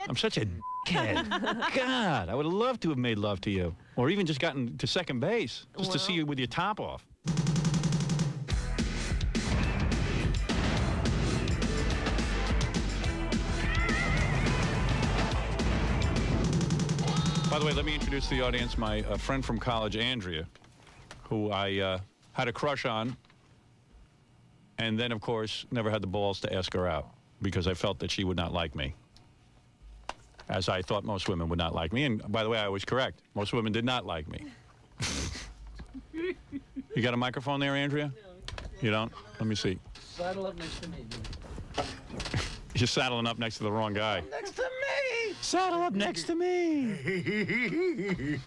I'm such a kid. God, I would have loved to have made love to you. Or even just gotten to second base, just to see you with your top off. By the way, let me introduce to the audience my friend from college, Andrea, who I had a crush on, and then, of course, never had the balls to ask her out because I felt that she would not like me, as I thought most women would not like me. And, by the way, I was correct. Most women did not like me. You got a microphone there, Andrea? You don't? Let me see. Saddle up next to me. You're saddling up next to the wrong guy. Next to me! Saddle up next to me.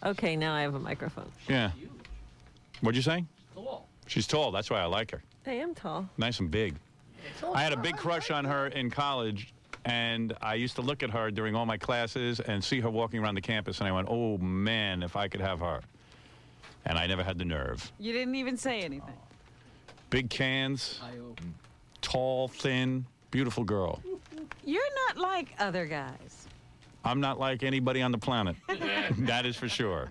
Okay, now I have a microphone. Yeah. What'd you say? Tall. She's tall. That's why I like her. I am tall. Nice and big. I had a big crush on her in college, and I used to look at her during all my classes and see her walking around the campus, and I went, oh, man, if I could have her. And I never had the nerve. You didn't even say anything. Big cans, I open. tall, thin, beautiful girl. You're not like other guys. I'm not like anybody on the planet. That is for sure.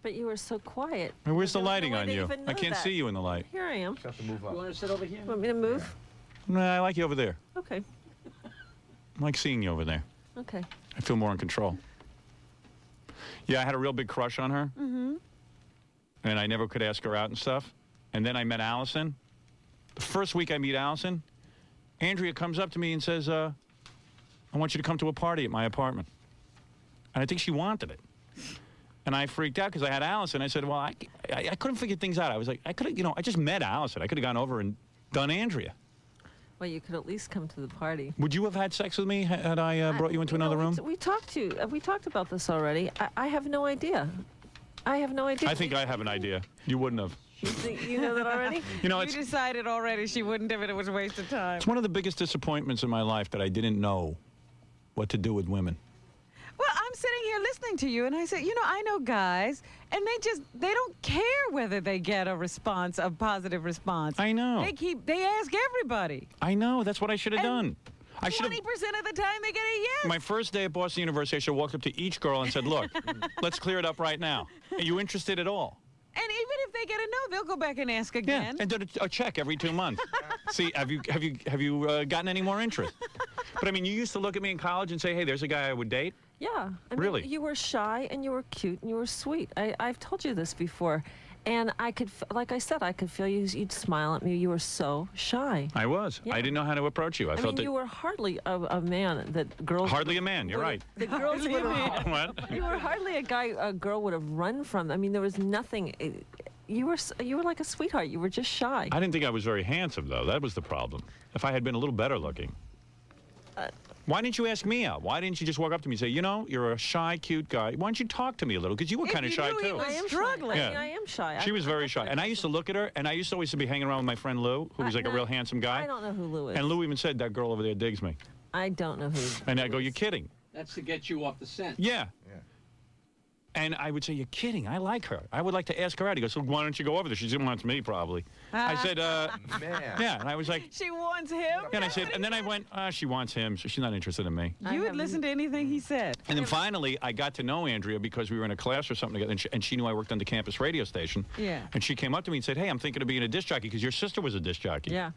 But you were so quiet. Hey, where's the There was no lighting way on to you? even I know can't that. see you in the light. Here I am. You have to move up. You want to sit over here? Want me to move? Nah, I like you over there. Okay. I like seeing you over there. Okay. I feel more in control. Yeah, I had a real big crush on her. Mm-hmm. And I never could ask her out and stuff. And then I met Allison. The first week I meet Allison, Andrea comes up to me and says, I want you to come to a party at my apartment. And I think she wanted it. And I freaked out because I had Allison. I said, well, I couldn't figure things out. I was like, I could have, I just met Allison. I could have gone over and done Andrea. Well, you could at least come to the party. Would you have had sex with me had I brought you into another room? We talked about this already. I have no idea. I have no idea. I think I have an idea. You wouldn't have. You know that already? You know, You it's decided already she wouldn't if it was a waste of time. one of the biggest disappointments in my life that I didn't know what to do with women. Well, I'm sitting here listening to you, and I said, I know guys, and they don't care whether they get a response, a positive response. I know. They ask everybody. I know. That's what I should have done. I should 20% have. of the time they get a yes. My first day at Boston University, I should have walked up to each girl and said, look, let's clear it up right now. Are you interested at all? And even if they get a no, they'll go back and ask Yeah, again. and did a check every 2 months. See, have you gotten any more interest? But I mean, you used to look at me in college and say, hey, there's a guy I would date. Yeah. I mean, Really? You were shy and you were cute and you were sweet. I've told you this before. And I could, like I said, I could feel you. You'd smile at me. You were so shy. I was. Yeah. I didn't know how to approach you. I I felt mean, you were hardly a man that girls. hardly a man. You're right. The girls would have. What? You were hardly a guy a girl would have run from. I mean, there was nothing. You were like a sweetheart. You were just shy. I didn't think I was very handsome, though. That was the problem. If I had been a little better looking. Why didn't you ask me out? Why didn't you just walk up to me and say, you're a shy, cute guy. Why don't you talk to me a little? Because you were kind of shy, too. I am struggling. Shy. I mean, I am shy. She was very shy. And I used to look at her, and I used to always be hanging around with my friend Lou, who was like a real handsome guy. I don't know who Lou is. And Lou even said, that girl over there digs me. I don't know who. And I go, you're kidding. That's to get you off the scent. Yeah. And I would say, you're kidding. I like her. I would like to ask her out. He goes, so why don't you go over there? She wants me, probably. I said, Man. yeah. And I was like, She wants him. and I said, and then I went, she wants him, so she's not interested in me. You would listen to anything he said. And then finally, I got to know Andrea because we were in a class or something together, and she knew I worked on the campus radio station. Yeah. And she came up to me and said, hey, I'm thinking of being a disc jockey because your sister was a disc jockey. Yeah.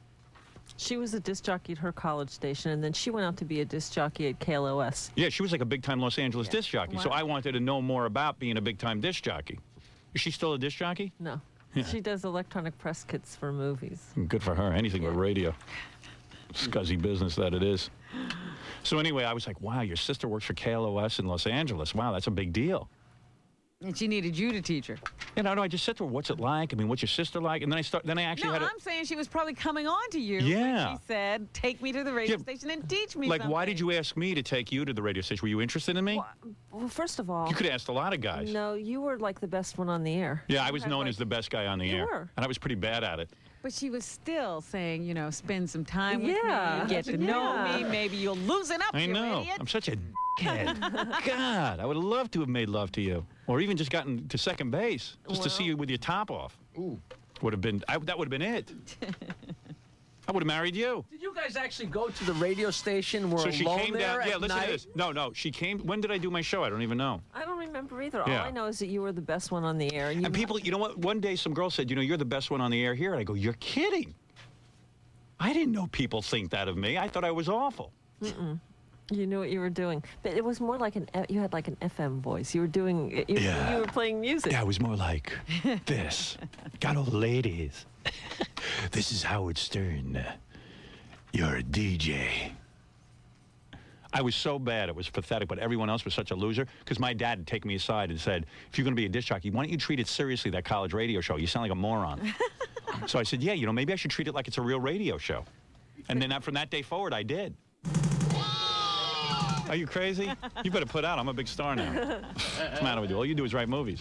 She was a disc jockey at her college station, and then she went out to be a disc jockey at KLOS. Yeah, she was like a big-time Los Angeles disc jockey. So Wow. I wanted to know more about being a big-time disc jockey. Is she still a disc jockey? No. Yeah. She does electronic press kits for movies. Good for her. Anything with radio. Scuzzy business that it is. So anyway, I was like, wow, your sister works for KLOS in Los Angeles. Wow, that's a big deal. And she needed you to teach her. I just said to her, what's it like? I mean, what's your sister like? And then I actually No, had I'm saying she was probably coming on to you. Yeah. When she said, take me to the radio Yeah. station and teach me like, something. why did you ask me to take you to the radio station? Were you interested in me? Well, first of all, You could have asked a lot of guys. no, you were like the best one on the air. Yeah, I You was had, known like- as the best guy on the You air. were. And I was pretty bad at it. But she was still saying, spend some time with Yeah. me, get to know me, maybe you'll loosen up, I you know. idiot. I'm such a kid. God, I would have loved to have made love to you. Or even just gotten to second base just to see Well- you with your top off. Ooh. That would have been it. I would have married you. Did you guys actually go to the radio station? Were So she alone came there down. Yeah, at listen night? to this. No, she came. When did I do my show? I don't even know. I don't remember either. Yeah. All I know is that you were the best one on the air. And, you And people, you know what? One day some girl said, you know, you're the best one on the air here. And I go, you're kidding. I didn't know people think that of me. I thought I was awful. You knew what you were doing. But it was more like you had like an FM voice. You were doing, you were playing music. Yeah, it was more like this. Got all the ladies. This is Howard Stern. You're a DJ. I was so bad, it was pathetic, but everyone else was such a loser because my dad had taken me aside and said, if you're going to be a disc jockey, why don't you treat it seriously, that college radio show? You sound like a moron. So I said, yeah, you know, maybe I should treat it like it's a real radio show. And then from that day forward, I did. Are you crazy? You better put out. I'm a big star now. What's the matter with you? All you do is write movies.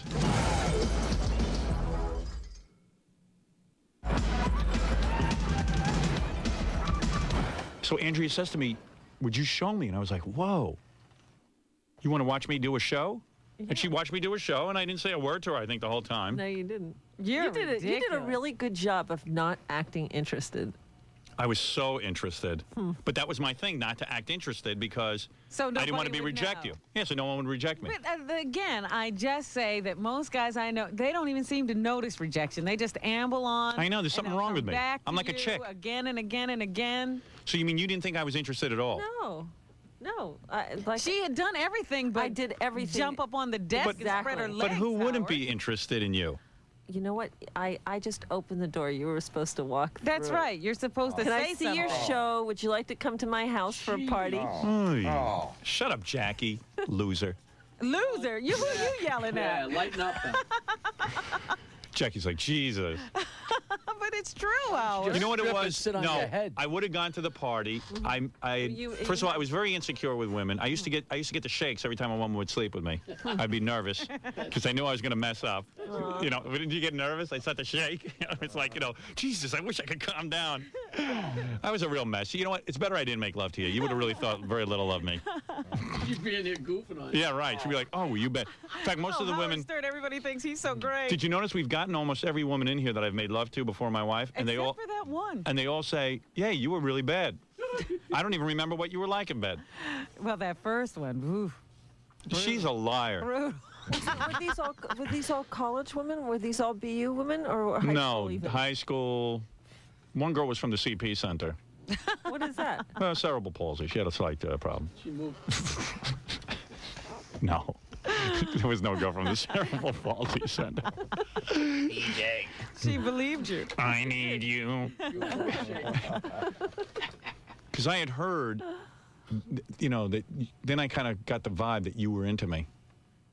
So Andrea says to me, would you show me? And I was like, whoa. You want to watch me do a show? Yeah. And she watched me do a show, and I didn't say a word to her, I think, the whole time. No, you didn't. You're You did a ridiculous. really good job of not acting interested. I was so interested. But that was my thing, not to act interested because So I didn't want to nobody be would reject know. you. Yeah, so no one would reject me. But again, I just say that most guys I know, they don't even seem to notice rejection. They just amble on. I know, there's and something they'll wrong come with me. back I'm to like a you chick. Again and again and again. So you mean you didn't think I was interested at all? No. She had done everything but I did everything. jump up on the desk and spread her Exactly. legs. But who wouldn't Howard. be interested in you? You know what? I just opened the door. You were supposed to walk That's through. right. You're supposed to Can say I see your something. show? Would you like to come to my house for a party? Oh. Shut up, Jackie. Loser. Loser. Who you yelling Yeah, at? lighten up then. Jackie's like, Jesus. But it's true, Howard. You know what it Strip and was? sit on No, your head. I would have gone to the party. First of all, I was very insecure with women. I used to get the shakes every time a woman would sleep with me. I'd be nervous because I knew I was going to mess up. You know, didn't you get nervous? I start to shake. It's like, you know, Jesus, I wish I could calm down. I was a real mess. You know what? It's better I didn't make love to you. You would have really thought very little of me. You'd be in here goofing on you. Yeah, right. She'd be like, oh, you bet. In fact, most of the Howard women. Stern, everybody thinks he's so great. Did you notice we've gotten almost every woman in here that I've made love to before my wife, and they Except all for that one. and they all say, "Yeah, you were really bad." I don't even remember what you were like in bed. Well, that first one. Oof. She's a liar. Brutal. Were these all college women? Were these all BU women or high No, school even? high school. One girl was from the CP Center. What is that? Cerebral palsy. She had a slight problem. She moved. No, there was no girl from the Cerebral Palsy Center. DJ. She believed you. I need you. Because I had heard, you know, that then I kind of got the vibe that you were into me.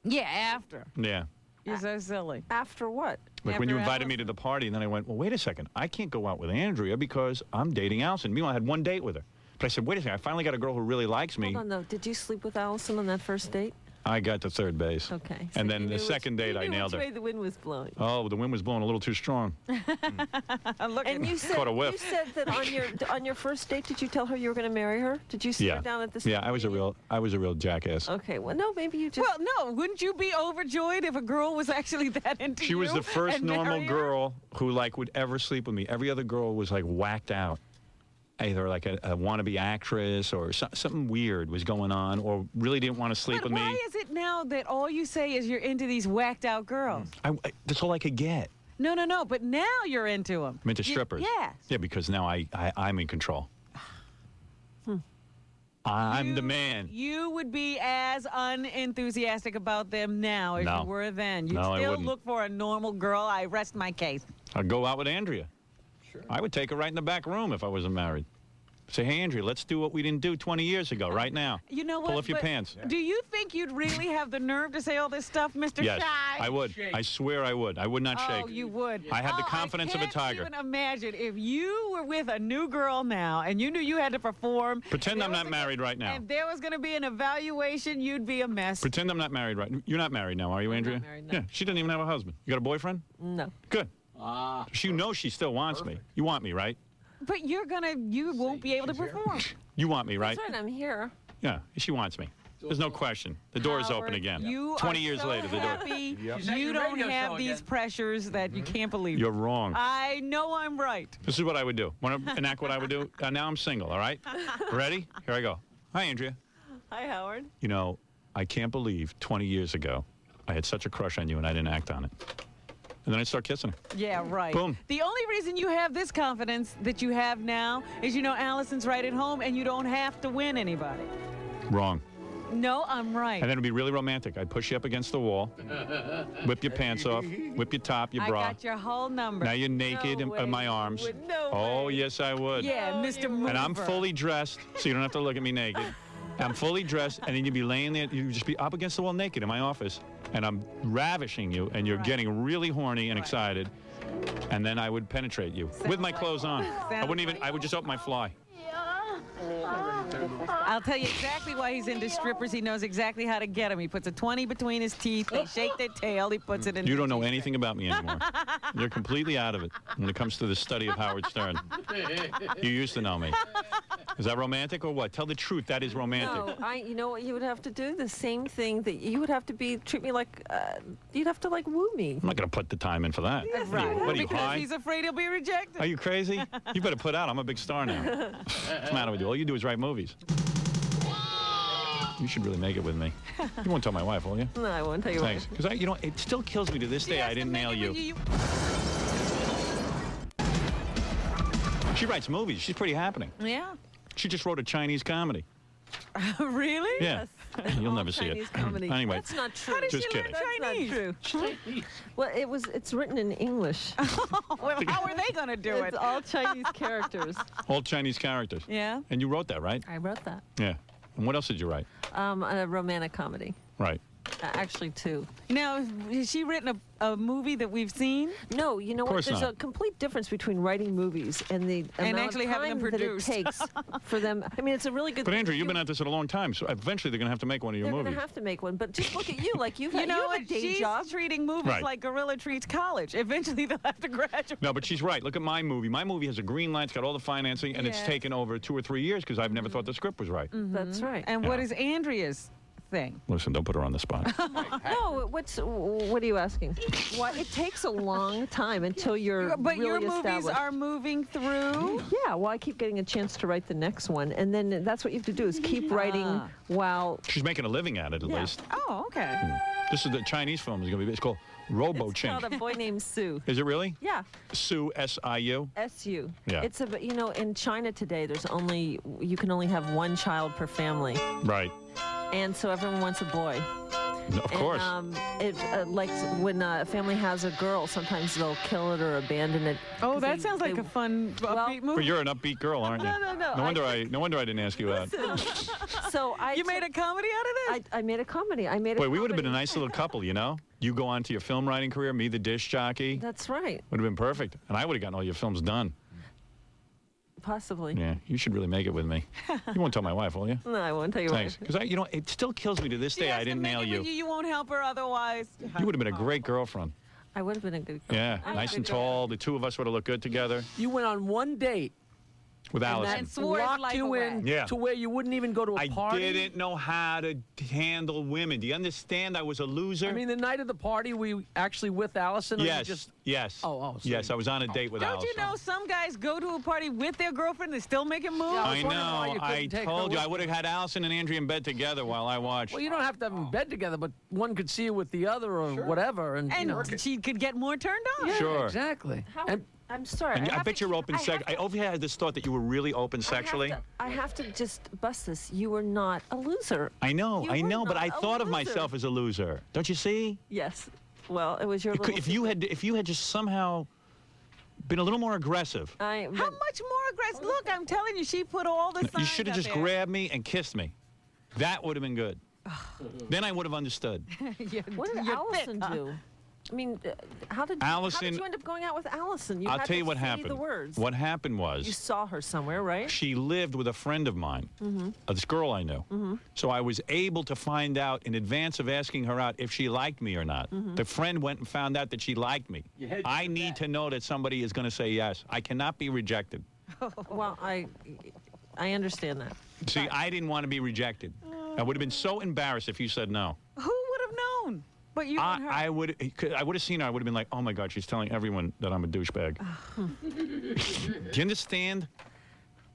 Yeah, after. Yeah. You're so silly. After what? Like when you After invited me to the party, and then I went, well, wait a second. I can't go out with Andrea because I'm dating Allison. Meanwhile, I had one date with her. But I said, wait a second. I finally got a girl who really likes me. Hold on, though. Did you sleep with Allison on that first date? I got to third base. Okay. And So then you the knew second date, I nailed which her. way the wind was blowing. Oh, the wind was blowing a little too strong. Look And at you said Caught a whiff. you said that on your first date, did you tell her you were going to marry her? Did you sit her down at the Yeah, I was a real jackass. Okay, well, no, maybe you just. Well, no, wouldn't you be overjoyed if a girl was actually that into you? She was the first and normal marry her? girl who like would ever sleep with me. Every other girl was like whacked out. Either like a wannabe actress or something weird was going on, or really didn't want to sleep But with why me. is it now that all you say is you're into these whacked out girls? That's all I could get. No, but now you're into them. I'm into strippers. Yes. Yeah, because now I'm in control. I'm the man. You would be as unenthusiastic about them now as No. you were then. You'd No, I still wouldn't. look for a normal girl. I rest my case. I'd go out with Andrea. Sure. I would take her right in the back room if I wasn't married. Say, hey, Andrea, let's do what we didn't do 20 years ago, right now. You know what? Pull off your but pants. Do you think you'd really have the nerve to say all this stuff, Mr. Yes, Shy? I would. Shake. I swear I would. I would not Oh, shake. you would. I have the Oh, confidence of a tiger. I can't even imagine if you were with a new girl now and you knew you had to perform. Pretend and I'm there not was a- married right now. And there was going to be an evaluation, you'd be a mess. Pretend I'm not married right. You're not married now, are you, Andrea? married, no. Yeah, she doesn't even have a husband. You got a boyfriend? No. Good. Ah. She knows she still wants me. You want me, right? But you won't be able to perform. You want me, right? That's right, I'm here. Yeah, she wants me. There's no question. The door is open Howard, again. You 20 are years so later, the door. happy She's at you your don't radio have show these again. pressures that you can't believe. You're wrong. I know I'm right. This is what I would do. Want to enact what I would do? Now I'm single, all right? Ready? Here I go. Hi, Andrea. Hi, Howard. You know, I can't believe 20 years ago I had such a crush on you and I didn't act on it. And then I start kissing her. Yeah, right. Boom. The only reason you have this confidence that you have now is you know Allison's right at home and you don't have to win anybody. Wrong. No, I'm right. And then it'd be really romantic. I'd push you up against the wall, whip your pants off, whip your top, your I bra. got your whole number. Now you're naked No in my way. arms. No Oh, way. yes, I would. Yeah, Mr. Mover. And I'm fully dressed, so you don't have to look at me naked. I'm fully dressed, and then you'd be laying there. You'd just be up against the wall naked in my office, and I'm ravishing you, and you're Right. getting really horny and Right. excited. And then I would penetrate you with my clothes on. I wouldn't even. I would just open my fly. I'll tell you exactly why he's into strippers. He knows exactly how to get them. He puts a 20 between his teeth. They shake their tail. He puts it in. You their don't know G-string. anything about me anymore. You're completely out of it when it comes to the study of Howard Stern. You used to know me. Is that romantic or what? Tell the truth. That is romantic. No, you know what you would have to do? The same thing that you would have to treat me like, you'd have to like woo me. I'm not going to put the time in for that. Right. What are you, Because high? he's afraid he'll be rejected. Are you crazy? You better put out. I'm a big star now. What's the matter with you? All you do is write movies. You should really make it with me. You won't tell my wife, will you? No, I won't tell you Thanks. Because it still kills me to this She day has I to didn't make nail it with you. She writes movies. She's pretty happening. Yeah. She just wrote a Chinese comedy. Really? Yeah. You'll never see Chinese it. comedy. Anyway, That's not true. How did Just she learn kidding. That's Chinese? not true. Well, it's written in English. Well, how are they going to do it? It's all Chinese characters. all Chinese characters. Yeah. And you wrote that, right? I wrote that. Yeah. And what else did you write? A romantic comedy. Right. Actually, two. Now, has she written a movie that we've seen? No, you know what? course There's not. a complete difference between writing movies and the And amount actually of having time them that it produced. takes for them. I mean, it's a really good. But thing Andrew, to you've do. been at this at a long time, so eventually they're going to have to make one of your They're going movies. to have to make one, but just look at you. Like you You know have what? a day She's job. treating movies Right. like Gorilla treats college. Eventually, they'll have to graduate. No, but she's right. Look at my movie. My movie has a green light. It's got all the financing, and it's Yes. taken over 2 or 3 years because I've never thought the script was right. That's right. And what Yeah. is Andrea's thing? Listen, don't put her on the spot. No, what are you asking? Why it takes a long time until you're But really your movies established. are moving through. Yeah, well, I keep getting a chance to write the next one, and then that's what you have to do is keep writing while. She's making a living at it, at Yeah. least. Oh, okay. This is the Chinese film. Is going to be. It's called Robo It's called Chink. A Boy Named Sue. Is it really? Yeah, Sue, S-I-U. SU. Yeah. It's in China today. You can only have one child per family, Right. and so everyone wants a boy. No, of course. Like when a family has a girl, sometimes they'll kill it or abandon it. Oh, 'cause that they- sounds like they- a fun upbeat movie. But you're an upbeat girl, aren't you? No. No wonder I didn't ask you that. So You made a comedy out of this? I made a comedy. I made a. Boy, we would have been a comedy. nice little couple, you know? You go on to your film writing career, me the dish jockey. That's right. Would have been perfect. And I would have gotten all your films done. Possibly. Yeah, you should really make it with me. You won't tell my wife, will you? No, I won't tell you Thanks. why. Because it still kills me to this She day has I to didn't make nail it you. with you won't help her otherwise. You would have been a great girlfriend. I would have been a good girl. Yeah, I'm a nice good and girl. tall. The two of us would have looked good together You went on one date with and Allison. that swore his locked life you away. in Yeah. to where you wouldn't even go to a I party. didn't know how to handle women. Do you understand? I was a loser. I mean, the night of the party, were you actually with Allison? Or you yes, just yes. Oh, so yes, I was on a date with Don't Allison. you know some guys go to a party with their girlfriend and still make it move? Yeah, I I was wondering why you know. couldn't I take her told you. with I would have you. had Allison and Andrea in bed together while I watched. Well, you don't have to have them in bed together, but one could see you with the other or whatever, and, And you know. she could get more turned on. Yeah, Sure. Exactly. Howard, I'm sorry. And I have bet to you're keep- open I have sex. I to- over had this thought that you were really open sexually. I have to just bust this. You were not a loser. I know, You I were know, but not I a thought of loser. myself as a loser. Don't you see? Yes. Well, it was your It little. could- if you had just somehow been a little more aggressive, How much more aggressive? Look, I'm telling you, she put all the signs you should have out just there. grabbed me and kissed me. That would have been good. Then I would have understood. What did You're Allison fit, huh? do? I mean, how did Allison- you end up going out with Allison? You I'll had tell to you what say happened. The words. What happened You was saw her somewhere, right? she lived with a friend of mine, this girl I knew. So I was able to find out in advance of asking her out if she liked me or not. The friend went and found out that she liked me. I need to know that somebody is going to say yes. I cannot be rejected. Well, I understand that. See, I didn't want to be rejected. I would have been so embarrassed if you said no. Who would have known? But you and her. I would have seen her. I would have been like, oh my God, she's telling everyone that I'm a douchebag. Do you understand?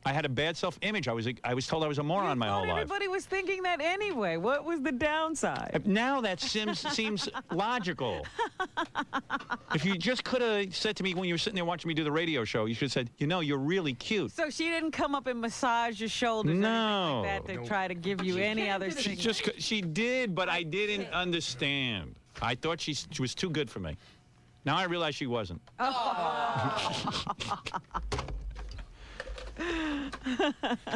I had a bad self-image. I was told I was a moron my whole life. Everybody was thinking that anyway. What was the downside? Now that seems logical. If you just could have said to me when you were sitting there watching me do the radio show, you should have said, you know, you're really cute. So she didn't come up and massage your shoulders or No. anything like that to try to give you any other signal? She did, but I didn't understand. I thought she was too good for me. Now I realize she wasn't.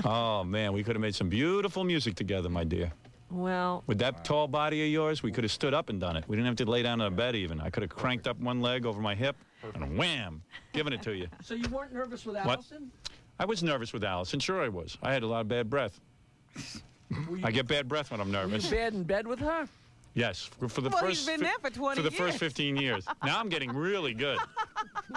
Oh, man, we could have made some beautiful music together, my dear. Well, With that tall body of yours, we could have stood up and done it. We didn't have to lay down on a bed even. I could have cranked up one leg over my hip and wham, giving it to you. So you weren't nervous with Allison? I was nervous with Allison. Sure I was. I had a lot of bad breath. I get bad breath when I'm Were you nervous. bad in bed with her? Yes, for the Well, first he's been there for 20 for the first years. 15 years. Now I'm getting really good.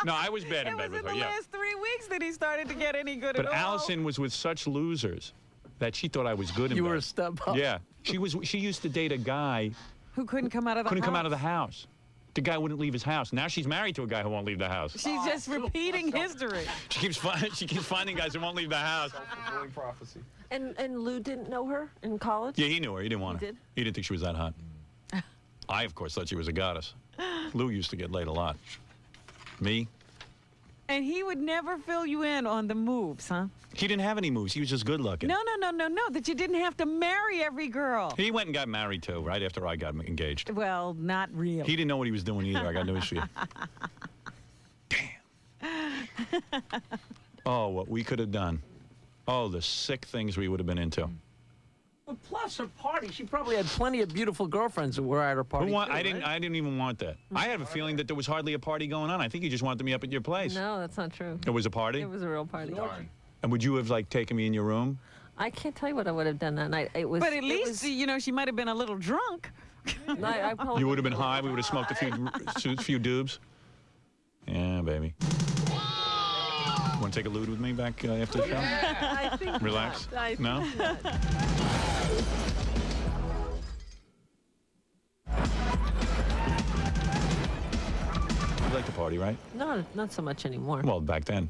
No, I was bad in It bed was with in her. the Yeah. last 3 weeks that he started to get any good But at all. Allison was with such losers that she thought I was good in You bed. were a stub up. Yeah, she used to date a guy Who couldn't come out of the couldn't house. come out of the house. The guy wouldn't leave his house. Now she's married to a guy who won't leave the house. She's just repeating history. She keeps finding guys who won't leave the house. Fulfilling prophecy. and Lou didn't know her in college? Yeah, he knew her. He didn't want her. He did? He didn't think she was that hot. I, of course, thought she was a goddess. Lou used to get laid a lot. Me? And he would never fill you in on the moves, huh? He didn't have any moves. He was just good looking. No. That you didn't have to marry every girl. He went and got married, too, right after I got engaged. Well, not really. He didn't know what he was doing either. I got news for you. Damn. Oh, what we could have done. Oh, the sick things we would have been into. But plus her party, she probably had plenty of beautiful girlfriends that were at her party. too, I didn't even want that. I have a feeling that there was hardly a party going on. I think you just wanted me up at your place. No, that's not true. It was a party? It was a real party. And would you have, like, taken me in your room? I can't tell you what I would have done that night. It was. But at it least, was- you know, she might have been a little drunk. I probably You would have been high. We would have smoked a few doobs. Yeah, baby. Want to take a lewd with me back after the show? I think Relax. not. I think No? not. You like to party, right? No, not so much anymore. Well, back then.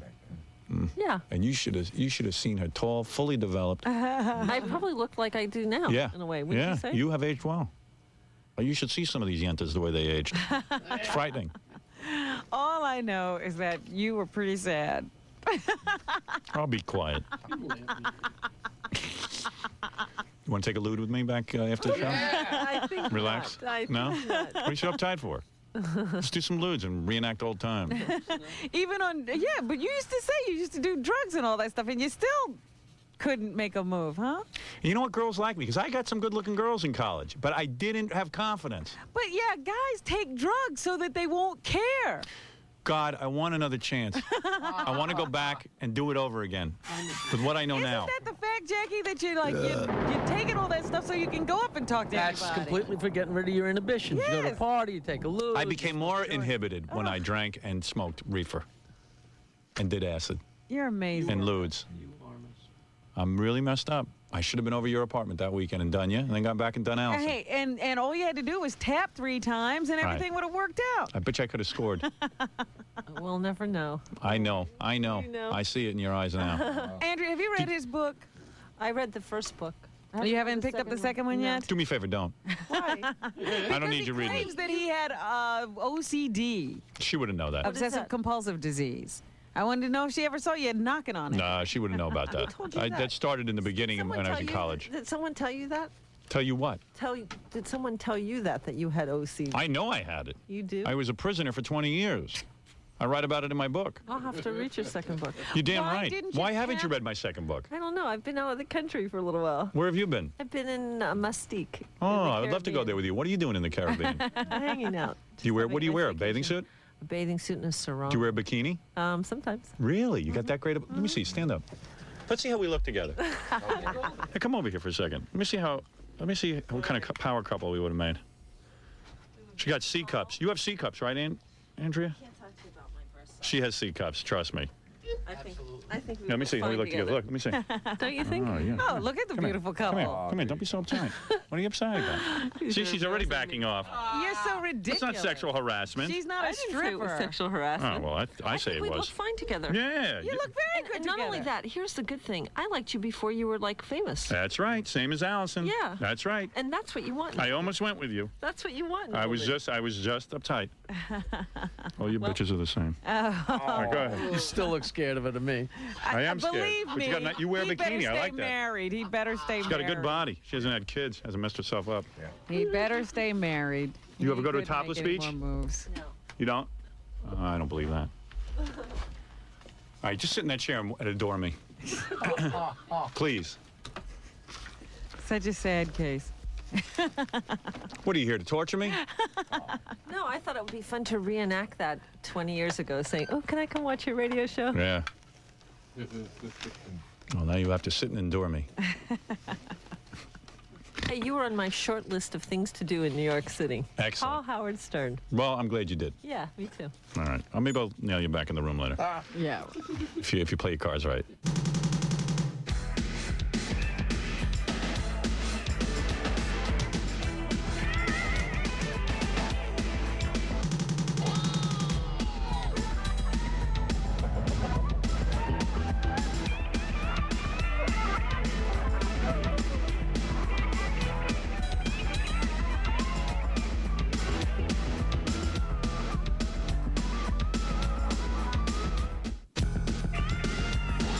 Yeah, And you should have seen her tall, fully developed. I probably look like I do now. Yeah. In a way, wouldn't yeah. you say? You have aged well. Well, you should see some of these yentas the way they aged. It's frightening. All I know is that you were pretty sad. I'll be quiet. You want to take a lewd with me back after the show? I think Relax. not. I think No? not. What are you so uptight for? Let's do some lewds and reenact old times. Even on, yeah, but you used to say you used to do drugs and all that stuff, and you still couldn't make a move, huh? You know what girls like me? Because I got some good-looking girls in college, but I didn't have confidence. But yeah, guys take drugs so that they won't care. God, I want another chance. I want to go back and do it over again with what I know Isn't now. that the fact, Jackie, that you're like, you're taking all that stuff so you can go up and talk to That's everybody? completely for getting rid of your inhibitions. You go to a Yes. party, you take a lewd. I became more inhibited when I drank and smoked reefer and did acid You're amazing. and lewds. I'm really messed up. I should have been over your apartment that weekend and done you, and then got back and done Allison. Hey, and all you had to do was tap 3 times, and Right. everything would have worked out. I bet you I could have scored. We'll never know. I know. You know. I see it in your eyes now. Andrea, have you read his book? I read the first book. I You read haven't picked up the second one No. yet? Do me a favor, don't. Why? I don't need you reading Claims it. that he had OCD, She wouldn't know that. is obsessive that? compulsive disease. I wanted to know if she ever saw you knocking on it. Nah, she wouldn't know about that. told you That that? started in the beginning Someone when I was tell in you- college. Did someone tell you that? Tell you what? Did someone tell you that you had OCD? I know I had it. You do? I was a prisoner for 20 years. I write about it in my book. I'll have to read your second book. You're damn Why right. didn't you Why haven't you tap- read my second book? I don't know. I've been out of the country for a little while. Where have you been? I've been in Mustique. in Oh, the I would love to go there with you. What are you doing in the Caribbean? Do Hanging out. you wear? Just What do you having wear? a A bathing vacation. suit? A bathing suit and a sarong. Do you wear a bikini? Sometimes. Really? You got that great? Let me see. Stand up. Let's see how we look together. Hey, come over here for a second. Let me see what kind of power couple we would have made. She got C cups. You have C cups, right, Andrea? I can't talk to you about my breasts. She has C cups. Trust me. I think we Let me see. Let me look together. Look, let me see. Don't you think? Oh, yeah. Oh, look at the beautiful Come here. couple. Come here. Don't be so uptight. What are you upset about? See, she's already backing off. You're so ridiculous. It's not sexual harassment. She's not I a didn't say it was stripper. sexual Oh, harassment. well, I say think it we was. look fine together. Yeah. You look very good And not only together. that, here's the good thing. I liked you before you were like famous. That's right. Same as Allison. Yeah. That's right. And that's what you want. I almost went with you. That's what you want. in a I was woman. just uptight. All you bitches are the same. All right, go ahead. You still look scared of her to me. I am scared. Believe But me, you wear a he better bikini. I stay like that. married. He better stay She's got a married. good body. She hasn't had kids. Hasn't messed herself up. He better stay married. You ever He go to a could topless make any beach? more moves. You don't? I don't believe that. All right, just sit in that chair and adore me. Please. Such a sad case. What are you here to torture me? No, I thought it would be fun to reenact that 20 years ago, saying, "Oh, can I come watch your radio show?" Yeah. Well, now you have to sit and endure me. Hey, you were on my short list of things to do in New York City. Call Excellent. Howard Stern. Well, I'm glad you did. Yeah, me too. All right. Maybe I'll nail you back in the room later Yeah. if you play your cards right.